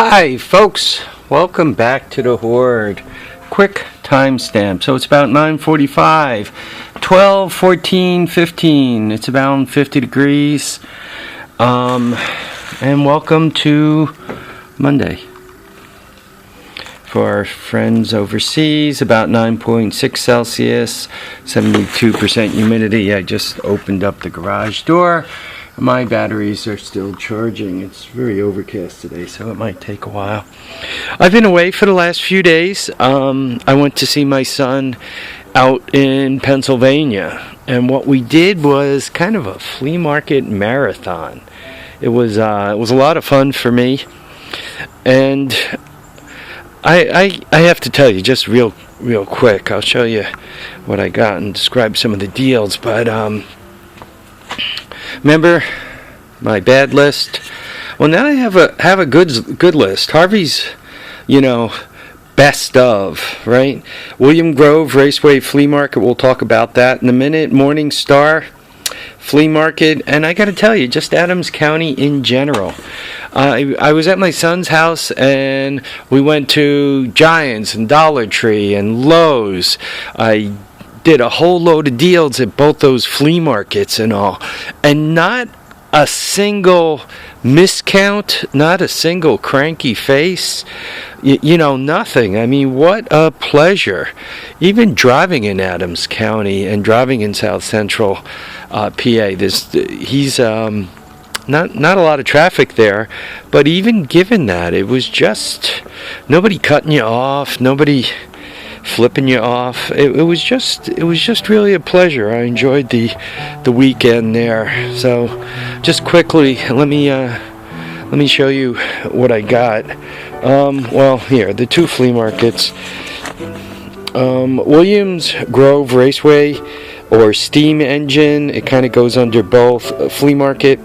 Hi folks, welcome back to the Hoard. Quick timestamp. So it's about 9:45, 12, 14, 15. It's about 50 degrees. And welcome to Monday. For our friends overseas, about 9.6 Celsius, 72% humidity. I just opened up the garage door. My batteries are still charging. It's very overcast today, so it might take a while. I've been away for the last few days. I went to see my son out in Pennsylvania, and what we did was kind of a flea market marathon. It was a lot of fun for me, and I have to tell you, just real quick, I'll show you what I got and describe some of the deals, but remember my bad list? Well, now I have a good list. Harvey's, best of, right? William Grove Raceway Flea Market, we'll talk about that in a minute. Morning Star Flea Market, and I got to tell you, just Adams County in general. I was at my son's house, and we went to Giants and Dollar Tree and Lowe's. I did a whole load of deals at both those flea markets and all, and not a single miscount, not a single cranky face, nothing. I mean, what a pleasure. Even driving in Adams County and driving in South Central PA, he's not a lot of traffic there, but even given that, it was just nobody cutting you off, nobody flipping you off. It was just really a pleasure. I enjoyed the weekend there. So just quickly, let me show you what I got. Here, the two flea markets. Williams Grove Raceway or Steam Engine, it kind of goes under both. Flea market.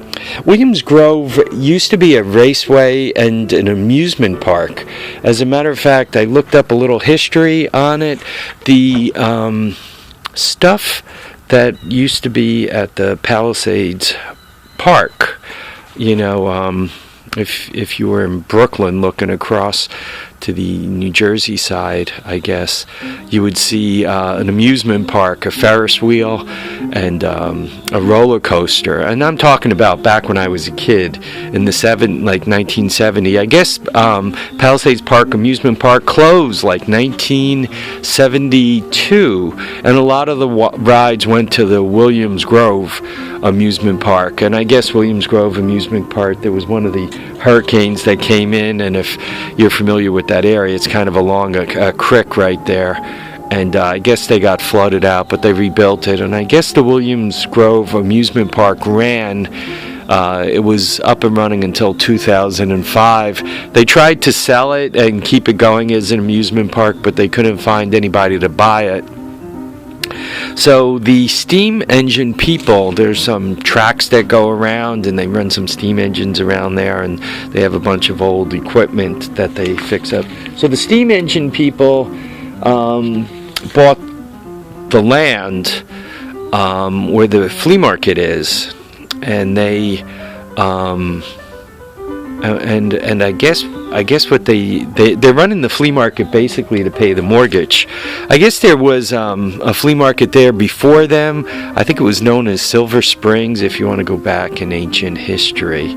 Williams Grove used to be a raceway and an amusement park. As a matter of fact, I looked up a little history on it. The stuff that used to be at the Palisades Park, if you were in Brooklyn looking across to the New Jersey side, I guess, you would see an amusement park, a Ferris wheel, and a roller coaster. And I'm talking about back when I was a kid in the 1970. I guess Palisades Park Amusement Park closed like 1972, and a lot of the rides went to the Williams Grove Amusement Park. And I guess Williams Grove Amusement Park, there was one of the hurricanes that came in, and if you're familiar with that area, it's kind of along a creek right there, and I guess they got flooded out, but they rebuilt it. And I guess the Williams Grove Amusement Park ran, it was up and running until 2005. They tried to sell it and keep it going as an amusement park, but they couldn't find anybody to buy it. So the steam engine people, there's some tracks that go around, and they run some steam engines around there, and they have a bunch of old equipment that they fix up. So the steam engine people bought the land where the flea market is, and they and I guess what they're running the flea market basically to pay the mortgage. I guess there was a flea market there before them. I think it was known as Silver Springs, if you want to go back in ancient history.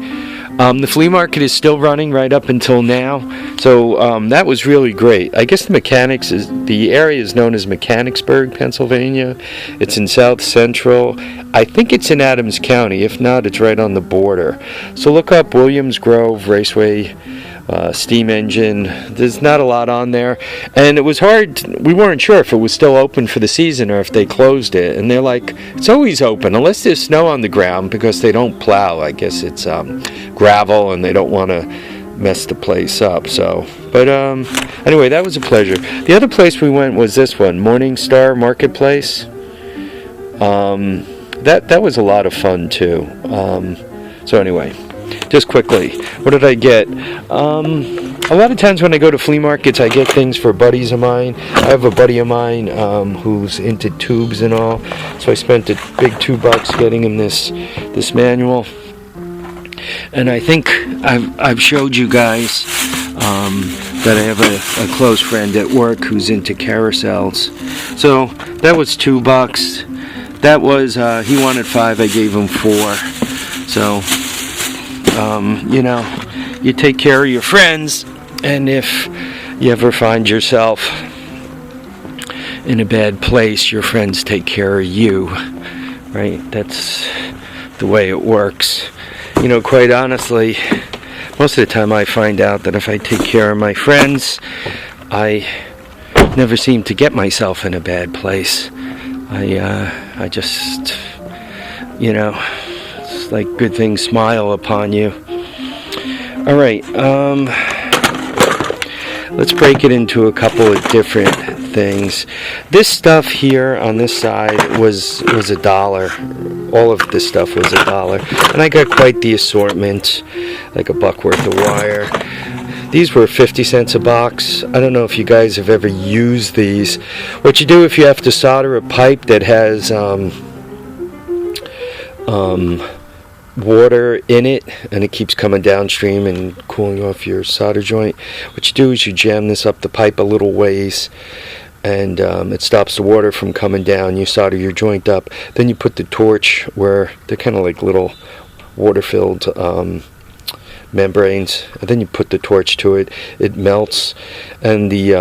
The flea market is still running right up until now, so that was really great. I guess the area is known as Mechanicsburg, Pennsylvania. It's in South Central. I think it's in Adams County. If not, it's right on the border. So look up Williams Grove Raceway Steam Engine. There's not a lot on there, and it was hard. We weren't sure if it was still open for the season or if they closed it, and they're like, it's always open unless there's snow on the ground, because they don't plow. I guess it's gravel, and they don't want to mess the place up. So, but anyway, that was a pleasure. The other place we went was this one, Morning Star Marketplace. That was a lot of fun too. So anyway, just quickly, what did I get? A lot of times when I go to flea markets, I get things for buddies of mine. I have a buddy of mine who's into tubes and all, so I spent a big $2 getting him this manual. And I think I've showed you guys that I have a close friend at work who's into carousels. So that was $2. That was, he wanted 5, I gave him 4. So, you know, you take care of your friends, and if you ever find yourself in a bad place, your friends take care of you, right? That's the way it works. You know, quite honestly, most of the time I find out that if I take care of my friends, I never seem to get myself in a bad place. I just, you know, it's like good things smile upon you. All right, let's break it into a couple of different things. This stuff here on this side was $1. All of this stuff was $1, and I got quite the assortment, like $1 worth of wire. These were 50 cents a box. I don't know if you guys have ever used these. What you do if you have to solder a pipe that has water in it, and it keeps coming downstream and cooling off your solder joint, what you do is you jam this up the pipe a little ways, and it stops the water from coming down. You solder your joint up, then you put the torch where they're kind of like little water-filled membranes, and then you put the torch to it. It melts, and the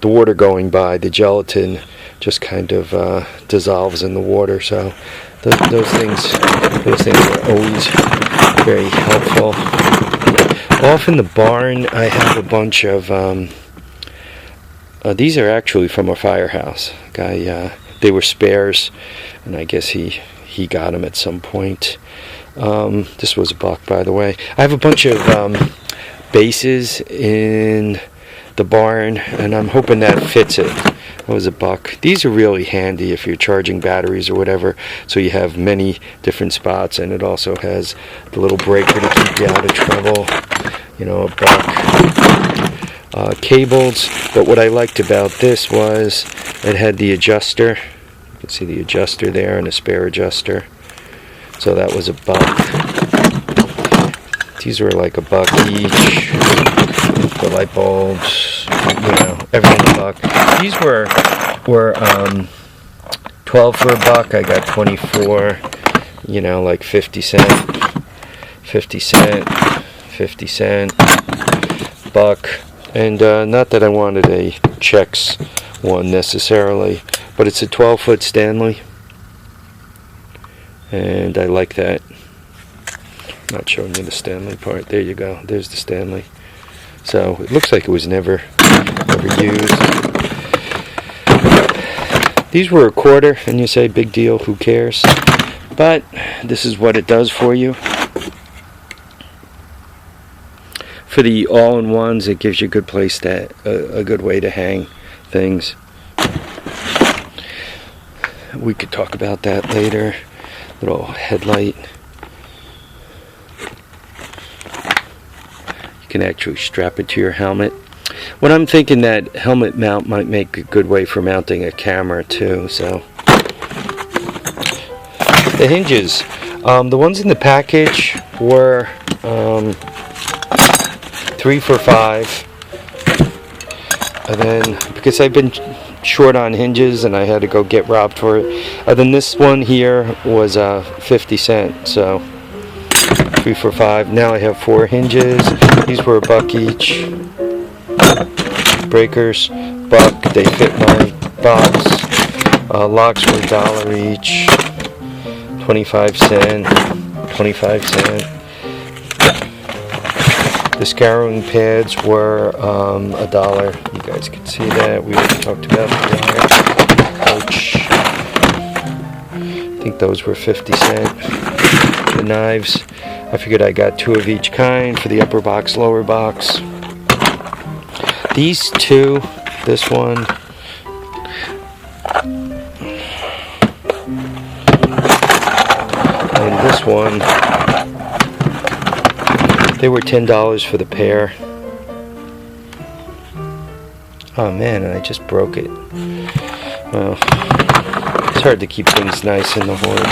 water going by, the gelatin just kind of dissolves in the water. So those things are always very helpful. Off in the barn, I have a bunch of these are actually from a firehouse guy. They were spares, and I guess he got them at some point. This was $1, by the way. I have a bunch of bases in the barn, and I'm hoping that fits it. It was $1. These are really handy if you're charging batteries or whatever, so you have many different spots, and it also has the little breaker to keep you out of trouble. You know, $1. Cables, but what I liked about this was it had the adjuster. You can see the adjuster there and a spare adjuster. So that was $1. These were like $1 each. The light bulbs, you know, everything $1. These were 12 for $1. I got 24. You know, like 50 cent, 50 cent, 50 cent, $1. And not that I wanted a Chex one necessarily, but it's a 12-foot Stanley. And I like that. Not showing you the Stanley part. There you go. There's the Stanley. So it looks like it was never used. These were $1, and you say, big deal, who cares? But this is what it does for you. For the all-in-ones, it gives you a good place to a good way to hang things. We could talk about that later. Little headlight. You can actually strap it to your helmet. What I'm thinking, that helmet mount might make a good way for mounting a camera too. So the hinges, the ones in the package were 3 for $5, and then because I've been short on hinges and I had to go get robbed for it. Then this one here was 50 cents, so 3 for $5. Now I have 4 hinges. These were $1 each. Breakers, $1. They fit my box. Locks were $1 each. 25 cent. 25 cent. The scouring pads were $1. You guys can see that. We already talked about the wire. Ouch. I think those were 50 cent. The knives, I figured I got 2 of each kind for the upper box, lower box. These 2, this one, and this one, they were $10 for the pair. Oh man, and I just broke it. Well, it's hard to keep things nice in the hoard.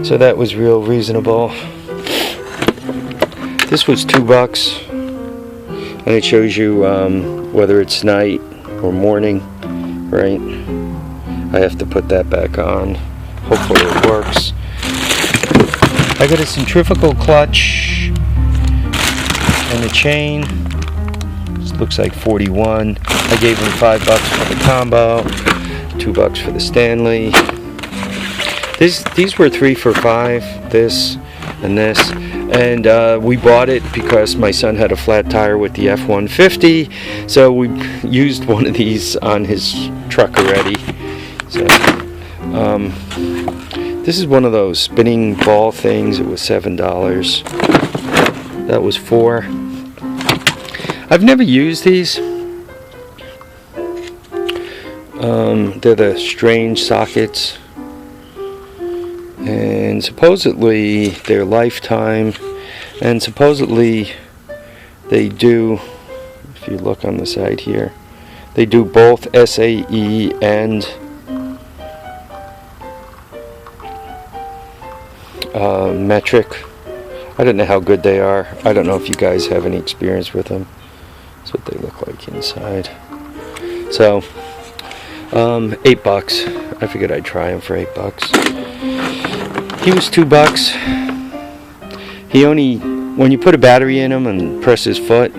So that was real reasonable. This was $2. and it shows you whether it's night or morning, right? I have to put that back on. Hopefully it works. I got a centrifugal clutch and a chain. This looks like 41. I gave them $5 for the combo, $2 for the Stanley. These were 3 for $5. This and this, and we bought it because my son had a flat tire with the F-150, so we used one of these on his truck already. So this is one of those spinning ball things. It was $7. That was $4. I've never used these. They're the strange sockets, and supposedly they're lifetime, and supposedly they do, if you look on the side here, they do both SAE and metric. I don't know how good they are. I don't know if you guys have any experience with them. That's what they look like inside. So $8. I figured I'd try him for $8. He was $2. He only, when you put a battery in him and press his foot,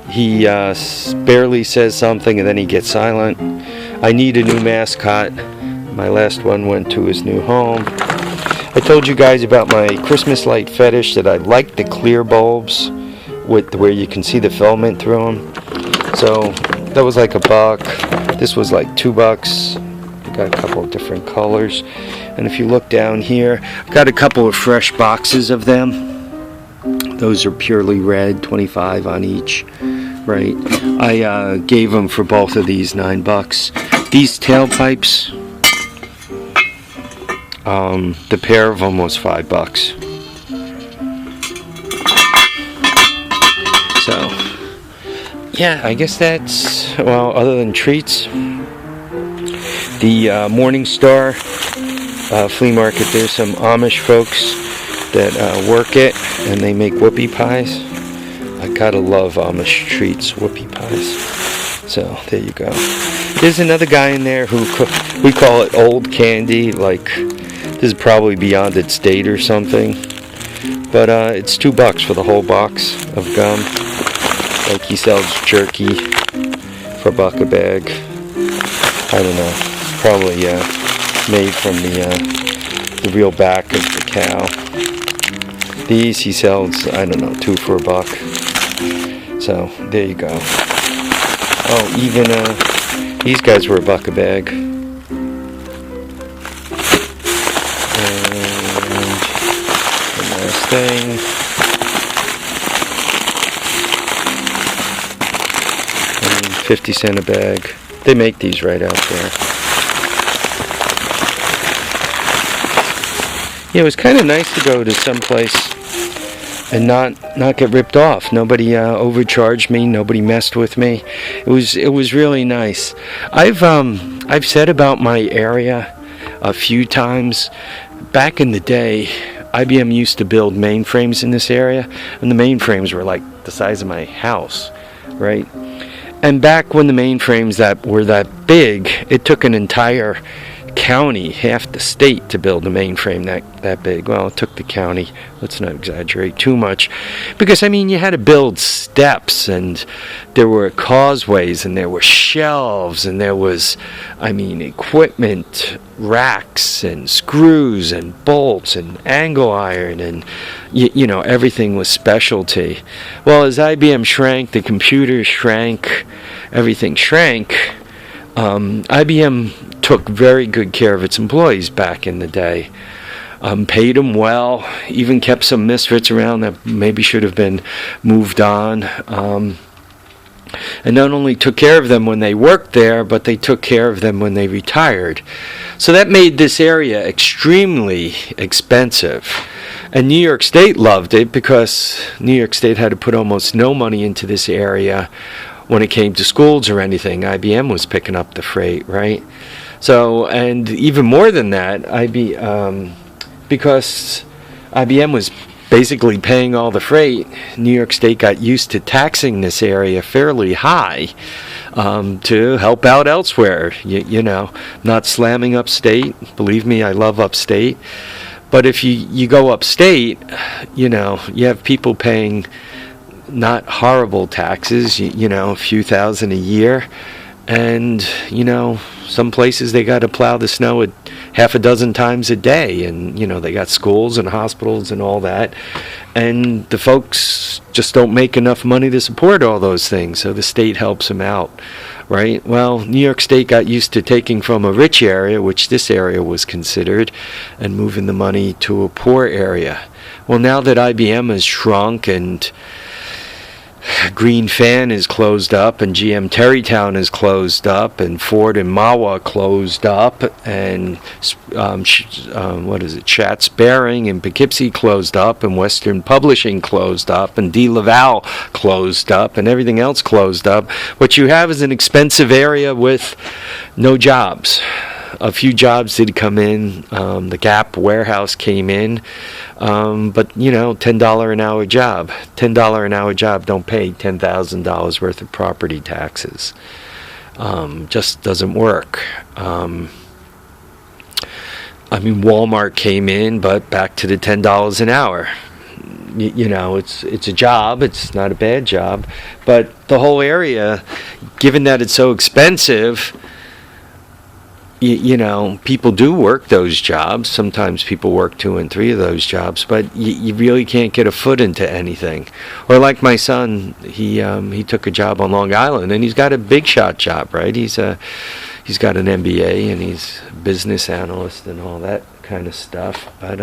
he barely says something and then he gets silent. I need a new mascot. My last one went to his new home. I told you guys about my Christmas light fetish, that I like the clear bulbs with where you can see the filament through them. So that was like $1. This was like $2. I got a couple of different colors, and if you look down here, I've got a couple of fresh boxes of them. Those are purely red, 25 on each, right? I gave them for both of these $9. These tailpipes, the pair of them was $5. So yeah, I guess that's, well, other than treats, the Morningstar flea market, there's some Amish folks that work it, and they make whoopie pies. I gotta love Amish treats, whoopie pies. So there you go. There's another guy in there who we call it old candy, like this is probably beyond its date or something, but it's $2 for the whole box of gum. Like he sells jerky for $1 a bag. I don't know, probably made from the real back of the cow. These he sells, I don't know, 2 for $1. So there you go. Oh, even these guys were $1 a bag. And the last thing, 50 cents a bag. They make these right out there. Yeah, it was kind of nice to go to some place and not get ripped off. Nobody overcharged me. Nobody messed with me. It was really nice. I've said about my area a few times. Back in the day, IBM used to build mainframes in this area, and the mainframes were like the size of my house, right? And back when the mainframes that were that big, it took an entire county, half the state, to build a mainframe that big. Well, it took the county. Let's not exaggerate too much, because I mean, you had to build steps, and there were causeways, and there were shelves, and there was, I mean, equipment, racks, and screws, and bolts, and angle iron, and you know, everything was specialty. Well, as IBM shrank, the computers shrank, everything shrank. IBM took very good care of its employees back in the day. Paid them well, even kept some misfits around that maybe should have been moved on. And not only took care of them when they worked there, but they took care of them when they retired. So that made this area extremely expensive. And New York State loved it, because New York State had to put almost no money into this area when it came to schools or anything. IBM was picking up the freight, right? So, and even more than that, because IBM was basically paying all the freight, New York State got used to taxing this area fairly high to help out elsewhere. You know, not slamming upstate. Believe me, I love upstate. But if you go upstate, you know, you have people paying not horrible taxes, you know, a few thousand a year. And, you know, some places they got to plow the snow at half a dozen times a day. And, you know, they got schools and hospitals and all that. And the folks just don't make enough money to support all those things. So the state helps them out, right? Well, New York State got used to taking from a rich area, which this area was considered, and moving the money to a poor area. Well, now that IBM has shrunk and Green Fan is closed up, and GM Terrytown is closed up, and Ford and Mahwah closed up, and what is it, Schatz Bearing and Poughkeepsie closed up, and Western Publishing closed up, and D. Laval closed up, and everything else closed up. What you have is an expensive area with no jobs. A few jobs did come in. The Gap warehouse came in. But, you know, $10 an hour job. $10 an hour job don't pay $10,000 worth of property taxes. Just doesn't work. I mean, Walmart came in, but back to the $10 an hour. You know, it's a job. It's not a bad job. But the whole area, given that it's so expensive, you know, people do work those jobs. Sometimes people work 2 and 3 of those jobs, but you really can't get a foot into anything. Or like my son, he took a job on Long Island, and he's got a big shot job, right? He's got an MBA, and he's a business analyst and all that kind of stuff. But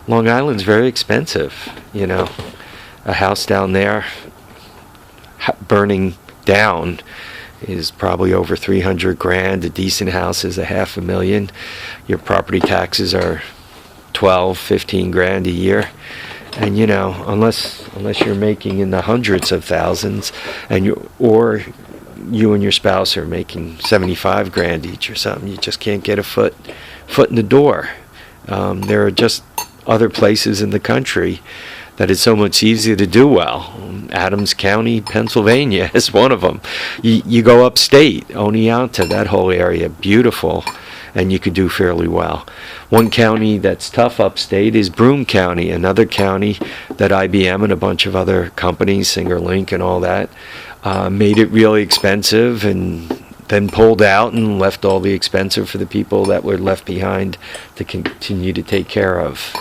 Long Island's very expensive, you know. A house down there burning down is probably over $300,000. A decent house is $500,000. Your property taxes are $12-15 a year, and you know, unless you're making in the hundreds of thousands, and you and your spouse are making $75,000 each or something, you just can't get a foot in the door. There are just other places in the country that it's so much easier to do well. Adams County, Pennsylvania is one of them. You go upstate, Oneonta, that whole area, beautiful, and you could do fairly well. One county that's tough upstate is Broome County, another county that IBM and a bunch of other companies, SingerLink and all that, made it really expensive and then pulled out and left all the expensive for the people that were left behind to continue to take care of.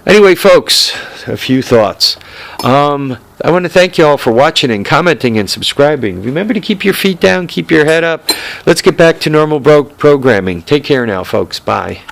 Anyway, folks, a few thoughts. I want to thank you all for watching and commenting and subscribing. Remember to keep your feet down, keep your head up. Let's get back to normal programming. Take care now, folks. Bye.